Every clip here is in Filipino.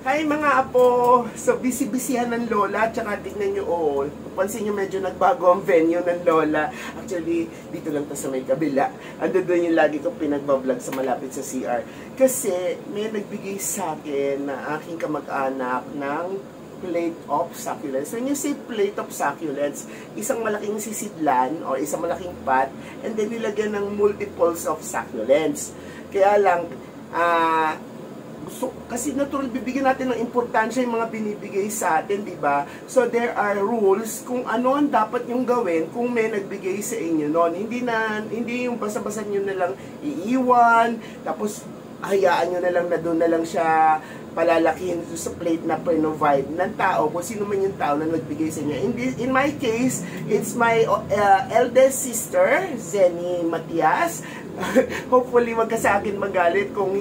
Hi mga apo! So busy-busyhan ng lola, tsaka tignan nyo all. Pansin nyo medyo nagbago ang venue ng lola. Actually, dito lang to sa may kabila. Ando doon yung lagi kong pinagbablog sa malapit sa CR. Kasi may nagbigay sa akin na aking kamag-anak ng plate of succulents. When you say plate of succulents, isang malaking sisidlan o isang malaking pot, and then nilagyan ng multiples of succulents. Kaya lang, kasi natural bibigyan natin ng importansya yung mga binibigay sa atin, di ba? So there are rules kung ano ang dapat yung gawin kung may nagbigay sa inyo noon. Hindi yung basta-basta nyo na lang iiwan, tapos hayaan nyo na lang na doon na lang siya palalakihin sa plate na provide ng tao, kung sino man yung tao na nagbigay sa inyo. In my case, it's my eldest sister, Zenny Matias. Hopefully wag ka sa akin magalit kung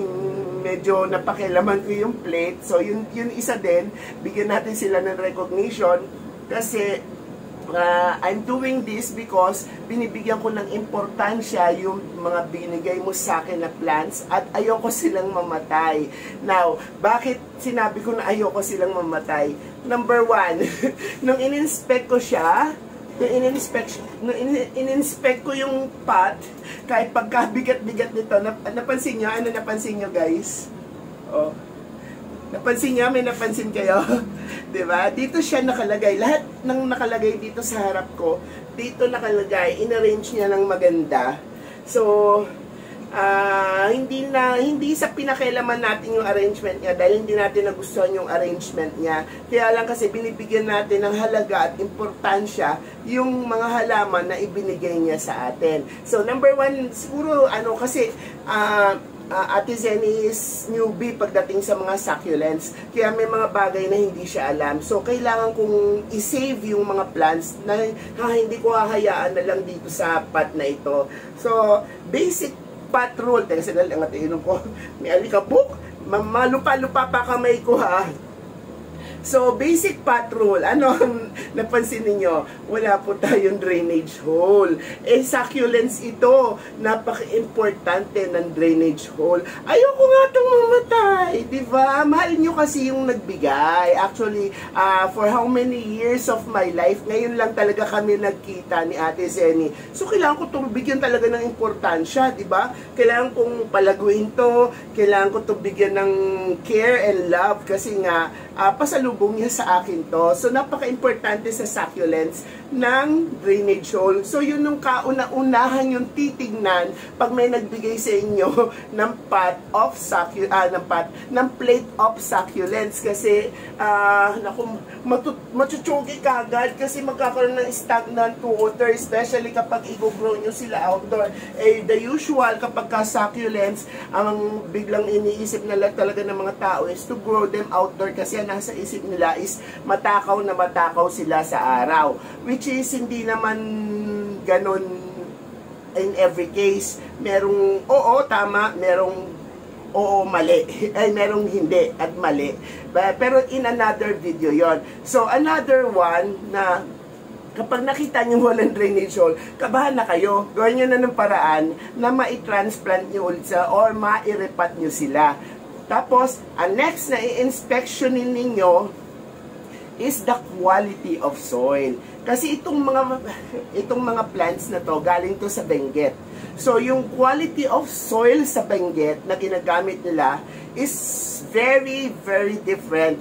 medyo napakilaman ko yung plate. So yun isa din, bigyan natin sila ng recognition kasi I'm doing this because binibigyan ko ng importansya yung mga binigay mo sa akin na plants at ayoko silang mamatay. Now, bakit sinabi ko na ayoko silang mamatay? Number one, nung in-inspect ko siya, nung in-inspect ko yung pot, kahit pagkabigat-bigat nito, napansin nyo? Ano napansin nyo, guys? Oh. Napansin nyo? May napansin kayo? Diba? Dito siya nakalagay. Lahat ng nakalagay dito sa harap ko, dito nakalagay. In-arrange niya ng maganda. So, hindi sa pinakialaman natin yung arrangement niya dahil hindi natin nagustuhan yung arrangement niya. Kaya lang kasi binibigyan natin ng halaga at importansya yung mga halaman na ibinigay niya sa atin. So number one, siguro kasi Ate Zenny is newbie pagdating sa mga succulents. Kaya may mga bagay na hindi siya alam. So kailangan kong i-save yung mga plants na hindi ko hahayaan na lang dito sa pot na ito. So basic pot rule. Teka sila lang at inom ko. May alikabok. Malupa-lupa pa kamay ko ha. So, basic pot rule. Ano ang napansin ninyo? Wala po tayong drainage hole. Succulents ito. Napaka-importante ng drainage hole. Ayoko nga itong mamatay. Diba? Mahal nyo kasi yung nagbigay. Actually, for how many years of my life, ngayon lang talaga kami nagkita ni Ate Zenny. So, kailangan ko itong bigyan talaga ng importansya. Diba? Kailangan kong palaguin to. Kailangan ko itong bigyan ng care and love. Kasi nga, pasalubong niya sa akin to. So, napaka-importante sa succulents ng drainage hole. So, yun nung kauna-unahan yung titignan pag may nagbigay sa inyo ng ng plate of succulents. Kasi, matutugi kagad kasi magkakaroon ng stagnant water, especially kapag i-grow nyo sila outdoor. The usual kapag ka-succulents, ang biglang iniisip na talaga ng mga tao is to grow them outdoor kasi nasa isip nila is matakaw na matakaw sila sa araw. Which is hindi naman ganon in every case. Merong oo, tama, merong oo, mali. Ay, merong hindi at mali. Pero in another video yon. So, another one na kapag nakita nyo walang drainage hole, kabahan na kayo. Gawin nyo na ng paraan na ma-transplant nyo ulit sa or ma-repat nyo sila. Tapos, ang next na i-inspectionin ninyo is the quality of soil. Kasi itong mga plants na to, galing to sa Benguet. So, yung quality of soil sa Benguet na ginagamit nila is very, very different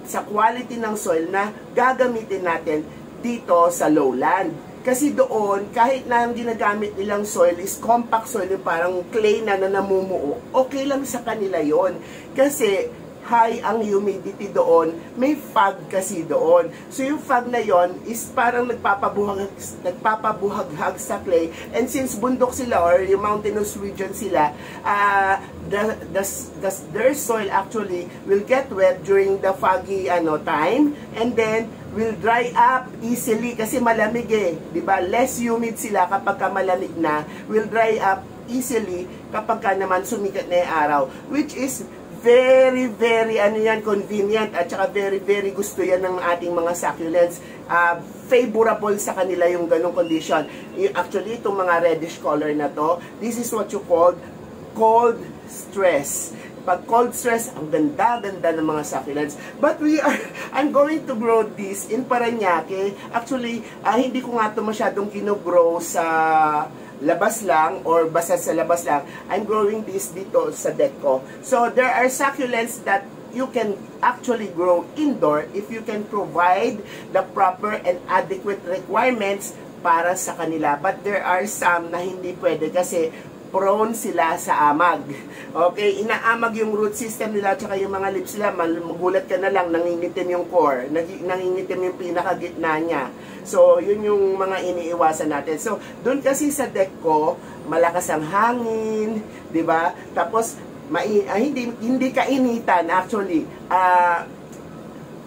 sa quality ng soil na gagamitin natin dito sa lowland. Kasi doon, kahit na ang ginagamit nilang soil is compact soil, yung parang clay na namumuo, okay lang sa kanila yon. Kasi high ang humidity doon, may fog kasi doon. So yung fog na yon is parang nagpapabuhaghag sa clay. And since bundok sila or yung mountainous region sila, their soil actually will get wet during the foggy time, and then will dry up easily kasi malamig di ba? Less humid sila kapag malamig na, will dry up easily kapag naman sumikat na yung araw, which is very, very convenient at saka very, very gusto yan ng ating mga succulents. Favorable sa kanila yung ganong condition. Actually, itong mga reddish color na to, this is what you call cold stress. Pag cold stress, ang ganda-ganda ng mga succulents. But I'm going to grow this in Parañaque. Actually, hindi ko nga ito masyadong gino-grow sa labas lang or basta sa labas lang. I'm growing this dito sa deck ko. So, there are succulents that you can actually grow indoor if you can provide the proper and adequate requirements para sa kanila. But there are some na hindi pwede kasi prone sila sa amag. Okay, inaamag yung root system nila at saka yung mga leaves nila, magulat ka na lang, nangingitim yung core, nangingitim yung pinakagitna niya. So, yun yung mga iniiwasan natin. So, doon kasi sa deck ko, malakas ang hangin, di ba? Tapos, hindi kainitan actually.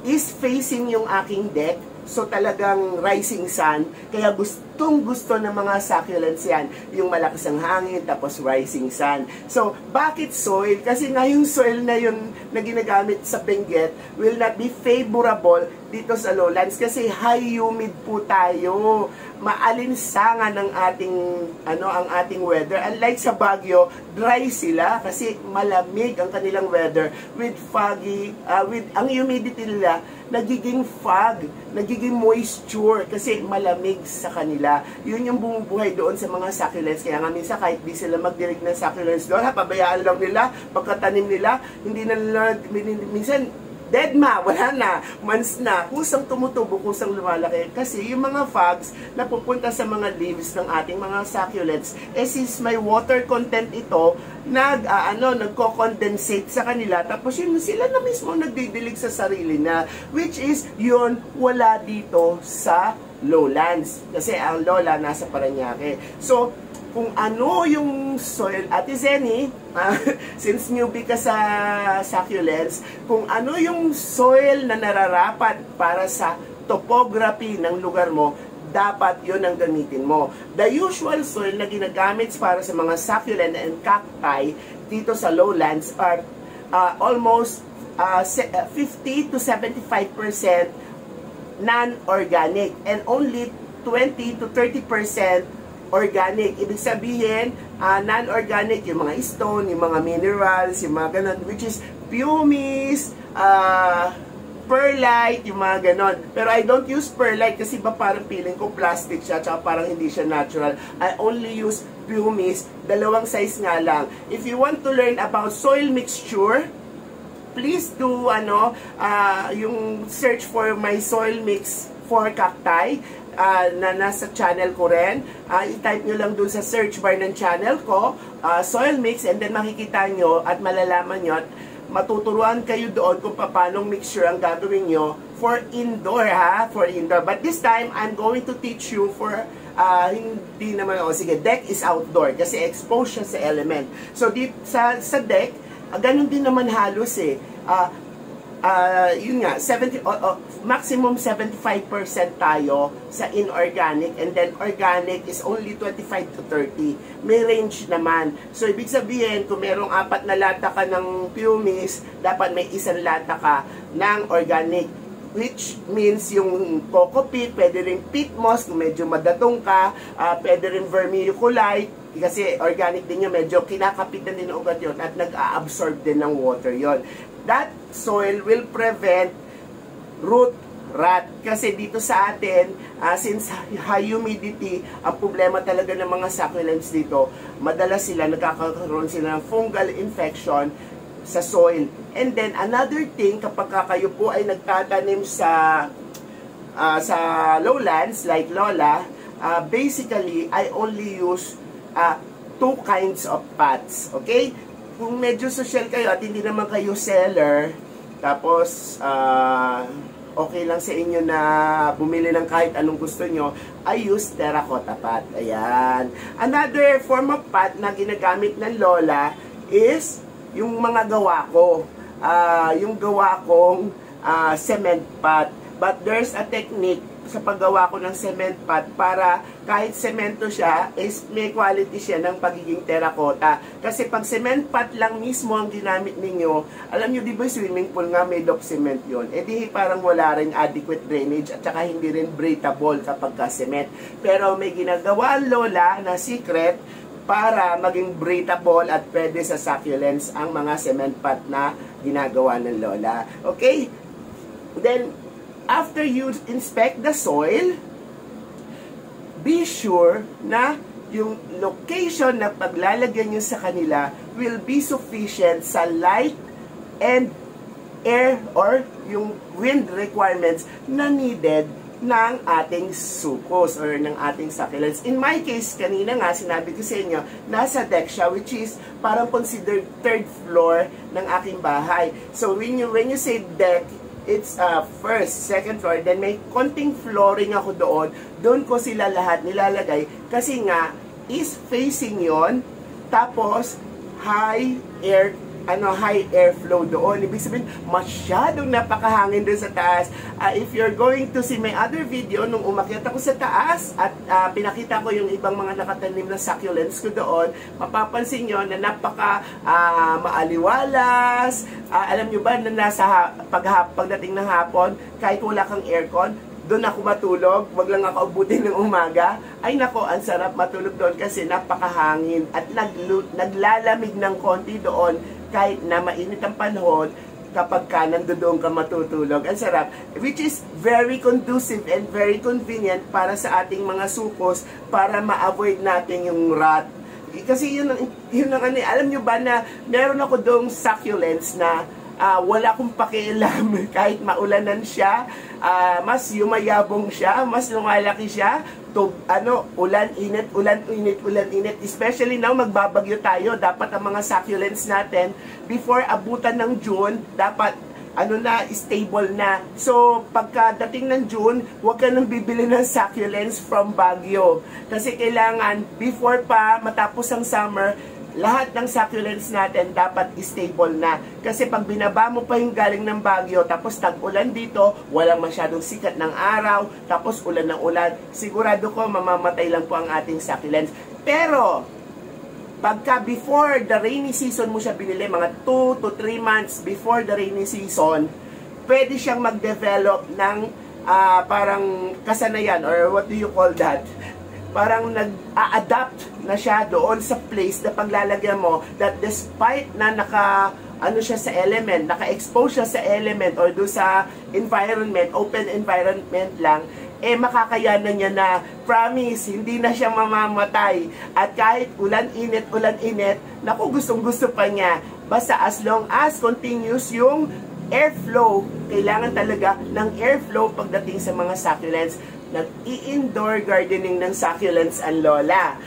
Is facing yung aking deck. So talagang rising sun, kaya gustong gusto ng mga succulents yan, yung malakas ang hangin tapos rising sun. So bakit soil? Kasi nga yung soil na yun na ginagamit sa Benguet will not be favorable dito sa lowlands kasi high humid po tayo. Maalinsangan ang ating weather. Unlike sa Baguio, dry sila kasi malamig ang kanilang weather with foggy, with ang humidity nila nagiging fog, nagiging moisture kasi malamig sa kanila. Yun yung bumubuhay doon sa mga succulents. Kaya nga minsan kahit di sila magdirig ng succulents doon, pabayaan lang nila, pagkatanim nila, hindi na nila, minsan dead ma, wala na, months na, kusang tumutubo, kusang lumalaki. Kasi yung mga fogs na pupunta sa mga leaves ng ating mga succulents, since may water content ito, nagko-condensate sa kanila, tapos yun sila na mismo nagdidilig sa sarili na, which is yun, wala dito sa lowlands. Kasi ang lola nasa Parañaque. So, kung ano yung soil, Ate Zenny, since newbie ka sa succulents, kung ano yung soil na nararapat para sa topography ng lugar mo, dapat yun ang gamitin mo. The usual soil na ginagamit para sa mga succulent and cacti dito sa lowlands are almost 50 to 75% non-organic and only 20 to 30% organic. Ibig sabihin, non-organic, yung mga stone, yung mga minerals, yung mga ganon, which is pumice, perlite, yung mga ganon. Pero I don't use perlite kasi ba parang feeling ko plastic siya, tsaka parang hindi siya natural. I only use pumice, dalawang size nga lang. If you want to learn about soil mixture, please do yung search for my soil mix for cacti. Na nasa channel ko rin. I-type nyo lang dun sa search bar ng channel ko, soil mix, and then makikita nyo at malalaman nyo at matuturuan kayo doon kung paano mixture ang gagawin nyo for indoor, for indoor. But this time, I'm going to teach you for hindi naman, sige, deck is outdoor kasi exposed siya sa element. So, sa deck, ganun din naman halos yun nga, maximum 75% tayo sa inorganic, and then organic is only 25 to 30. May range naman. So, ibig sabihin, kung merong 4 na lata ka ng pumice, dapat may 1 lata ka ng organic. Which means yung coco peat, pwede rin peat moss kung medyo madatong ka, pwede rin vermiculite, kasi organic din yun, medyo kinakapitan din ng ugat yun at nag-a-absorb din ng water yon. That soil will prevent root rot. Kasi dito sa atin, since high humidity, ang problema talaga ng mga succulents dito, madalas sila nagkakaroon sila ng fungal infection sa soil. And then, another thing, kapag kayo po ay nagtatanim sa lowlands, like Lola, basically, I only use 2 kinds of pots. Okay? Kung medyo social kayo at hindi naman kayo seller, tapos okay lang sa inyo na bumili ng kahit anong gusto nyo, I use terracotta pot. Ayan. Another form of pot na ginagamit ng Lola is yung mga gawa ko. Yung gawa kong cement pot. But there's a technique sa paggawa ko ng cement pot para kahit semento siya, is may quality siya ng pagiging terracotta. Kasi pag cement pot lang mismo ang ginamit ninyo, alam nyo di ba swimming pool nga made of cement yun? Eh di parang wala rin adequate drainage at saka hindi rin breathable kapag ka cement. Pero may ginagawa ang Lola na secret, para maging breathable at pwede sa succulents ang mga cement pot na ginagawa ng lola. Okay? Then, after you inspect the soil, be sure na yung location na paglalagyan nyo sa kanila will be sufficient sa light and air or yung wind requirements na needed ng ating sucos or ng ating succulents. In my case, kanina nga, sinabi ko sa inyo, nasa deck siya, which is parang considered third floor ng aking bahay. So, when you say deck, it's first, second floor, then may konting flooring ako doon ko sila lahat nilalagay, kasi nga, is facing yon, tapos, high airflow doon. Ibig sabihin, masyadong napakahangin doon sa taas. If you're going to see my other video, nung umakyat ako sa taas at pinakita ko yung ibang mga nakatanim na succulents ko doon, mapapansin nyo na napaka maaliwalas. Alam nyo ba na nasa pagdating ng hapon, kahit wala kang aircon, doon ako matulog, wag lang ako abutin ng umaga. Ay nako, ang sarap matulog doon kasi napakahangin at naglalamig ng konti doon kahit na mainit ang panahon kapag ka nandoon ka matutulog. Ang sarap, which is very conducive and very convenient para sa ating mga sukos para ma-avoid natin yung rot. Kasi yun ang alam nyo ba na meron ako doong succulents na wala akong pakialam kahit maulanan siya, mas yumayabong siya, mas lumalaki siya, ulan, init, especially now magbabagyo tayo, dapat ang mga succulents natin before abutan ng June, dapat stable na. So, pagkadating ng June, huwag ka nang bibili ng succulents from Baguio. Kasi kailangan, before pa matapos ang summer, lahat ng succulents natin dapat stable na. Kasi pag binaba mo pa yung galing ng Baguio, tapos tag-ulan dito, walang masyadong sikat ng araw, tapos ulan ng ulan, sigurado ko mamamatay lang po ang ating succulents. Pero, pagka before the rainy season mo siya binili, mga 2 to 3 months before the rainy season, pwede siyang mag-develop ng parang kasanayan, or what do you call that? Parang nag-a-adapt na siya doon sa place na paglalagyan mo, that despite na siya sa element, naka-expose siya sa element or doon sa environment, open environment lang, makakayanan niya na, promise, hindi na siya mamamatay. At kahit ulan-init, naku, gustong-gusto pa niya. Basta as long as continuous yung airflow, kailangan talaga ng airflow pagdating sa mga succulents. Nag-i-indoor gardening ng succulents ang lola.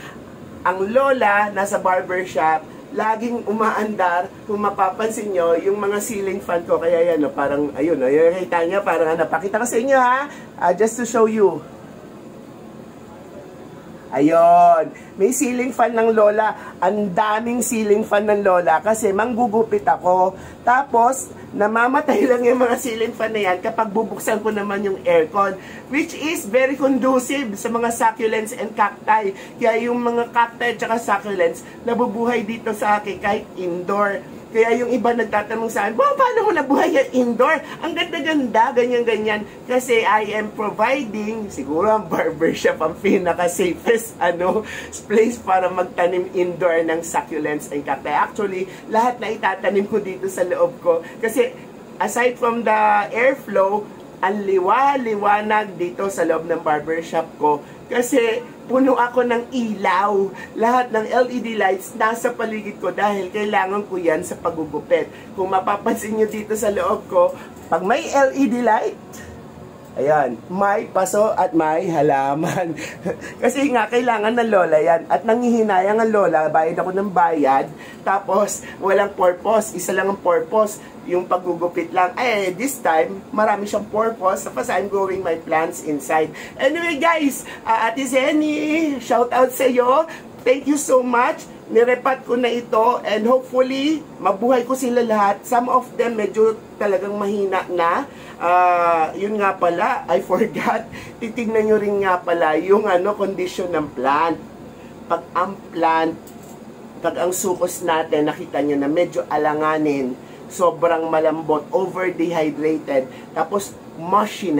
Ang lola, nasa barbershop, laging umaandar. Kung mapapansin nyo, yung mga ceiling fan ko, kaya yan, parang, ayun, nakita niya, parang, pakita ko sa inyo ha, just to show you. Ayun, may ceiling fan ng lola. Ang daming ceiling fan ng lola kasi manggugupit ako. Tapos, namamatay lang yung mga ceiling fan na yan kapag bubuksan ko naman yung aircon, which is very conducive sa mga succulents and cacti. Kaya yung mga cacti at saka succulents nabubuhay dito sa akin kahit indoor. Kaya yung iba nagtatanong sa akin, paano mo nabuhay yan indoor? Ang ganda-ganda, ganyan-ganyan. Kasi I am providing, siguro ang barbershop ang pinaka-safest place para magtanim indoor ng succulents and cacti. Actually, lahat na itatanim ko dito sa loob ko. Kasi aside from the airflow, ang liwanag dito sa loob ng barbershop ko. Kasi puno ako ng ilaw. Lahat ng LED lights nasa paligid ko dahil kailangan ko yan sa paggugupit. Kung mapapansin nyo dito sa loob ko, pag may LED light, ayan, may paso at may halaman. Kasi nga, kailangan ng lola yan. At nangihinayang ang lola, bayad ako ng bayad. Tapos, walang purpose. Isa lang ang purpose, yung paggugupit lang. This time, marami siyang purpose. Tapos, I'm growing my plants inside. Anyway, guys, Ate Zenny, shout out sa iyo. Thank you so much. Nirepat ko na ito and hopefully, mabuhay ko sila lahat. Some of them medyo talagang mahina na. Yun nga pala, I forgot. Titignan nyo rin nga pala yung condition ng plant. Pag ang sukos natin, nakita nyo na medyo alanganin, sobrang malambot, over-dehydrated, tapos mushy,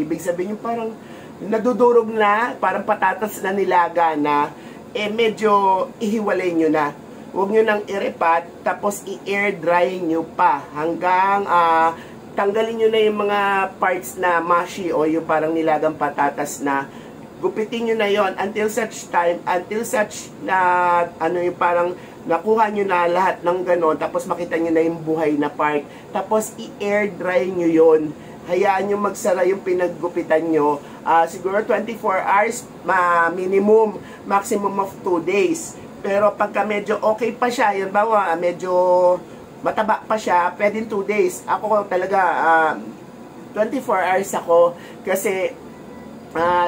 ibig sabihin yung parang nadudurog na, parang patatas na nilaga na, medyo ihiwalay nyo na. Huwag nyo nang irepat, tapos i-air dry nyo pa hanggang tanggalin nyo na yung mga parts na mushy o yung parang nilagang patatas na. Gupitin nyo na yon until such na yung parang nakuha nyo na lahat ng ganon, tapos makita nyo na yung buhay na part. Tapos i-air dry nyo yon. Hayaan nyo magsara yung pinaggupitan nyo. Siguro 24 hours, minimum, maximum of 2 days. Pero pagka medyo okay pa siya, yun ba, medyo mataba pa siya, pwedeng 2 days. Ako talaga, 24 hours ako, kasi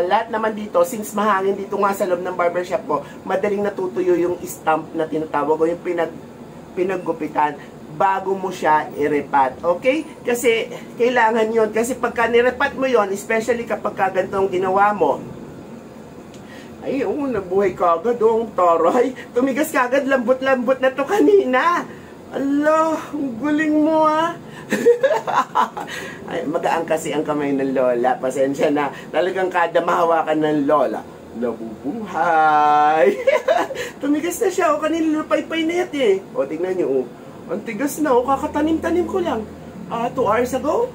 lahat naman dito, since mahangin dito nga sa loob ng barbershop ko, madaling natutuyo yung stamp na tinatawag o yung pinaggupitan bago mo siya i-repat. Okay? Kasi kailangan yon. Kasi pagka nirepat mo yon, especially kapag ganitong ginawa mo, ay, nabuhay kagad, taray. Tumigas kagad, lambot-lambot na to kanina. Allah, guling mo Ay, magaan kasi ang kamay ng lola. Pasensya na. Talagang kada mahawakan ng lola, nabubuhay. Tumigas na siya. Kanina lupay-pay na yan tingnan nyo. Ang tigas na. Kakatanim-tanim ko lang. 2 hours ago.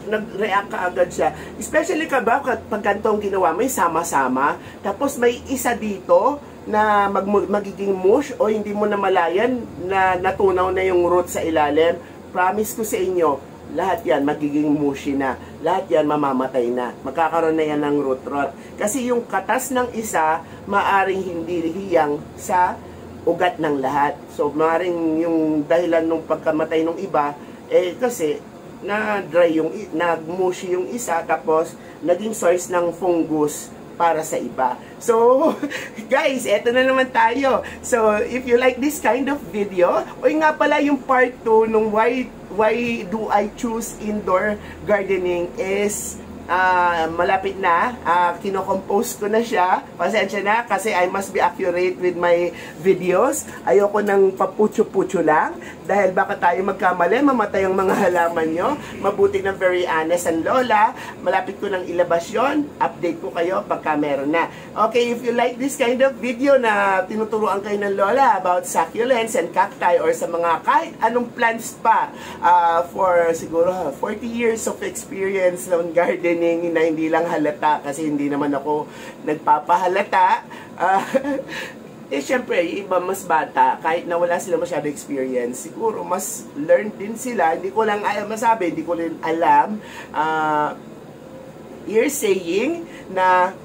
Nag-react ka agad siya. Especially pag kantong ginawa, may sama-sama. Tapos may isa dito na magiging mush o hindi mo na malayan na natunaw na yung root sa ilalim. Promise ko sa inyo, lahat yan magiging mushy na. Lahat yan mamamatay na. Magkakaroon na yan ng root rot. Kasi yung katas ng isa, maaring hindi hiyang sa ugat ng lahat. So, maaring yung dahilan ng pagkamatay ng iba, kasi nag-mushy yung isa, tapos naging source ng fungus para sa iba. So, guys, eto na naman tayo. So, if you like this kind of video, nga pala yung part 2 nung why do I choose indoor gardening is malapit na. Kino-compose ko na siya. Pasensya na kasi I must be accurate with my videos. Ayoko nang papucho-pucho lang dahil baka tayo magkamali, mamatay ang mga halaman nyo. Mabuti na very honest ang lola. Malapit ko nang ilabas yon. Update ko kayo pagka meron na. Okay, if you like this kind of video na tinuturuan kayo ng lola about succulents and cacti or sa mga kahit anong plants pa, for siguro 40 years of experience on gardening na hindi lang halata kasi hindi naman ako nagpapahalata. Syempre, yung iba mas bata, kahit na wala sila masyado experience, siguro mas learn din sila. Hindi ko lang masabi, hindi ko rin alam. You're saying na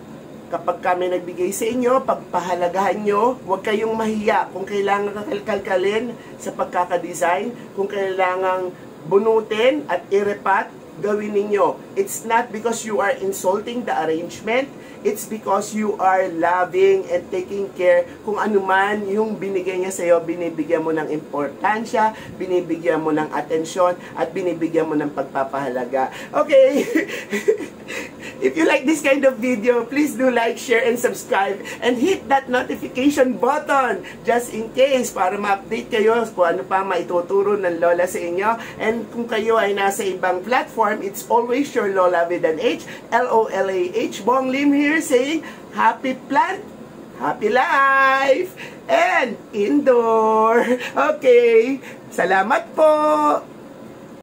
kapag kami nagbigay sa inyo, pagpahalagahan nyo, huwag kayong mahiya kung kailangan kakalkalin sa pagkakadesign, kung kailangang bunutin at irepat, gawin ninyo. It's not because you are insulting the arrangement. It's because you are loving and taking care. Kung ano man yung binigay niya sa'yo, binibigyan mo ng importansya, binibigyan mo ng atensyon, at binibigyan mo ng pagpapahalaga. Okay? If you like this kind of video, please do like, share, and subscribe. And hit that notification button just in case para ma-update kayo kung ano pa maituturo ng lola sa inyo. And kung kayo ay nasa ibang platform, it's always your lola with an H, L-O-L-A-H, Bong Lim here saying, happy plant, happy life, and indoor. Okay, salamat po!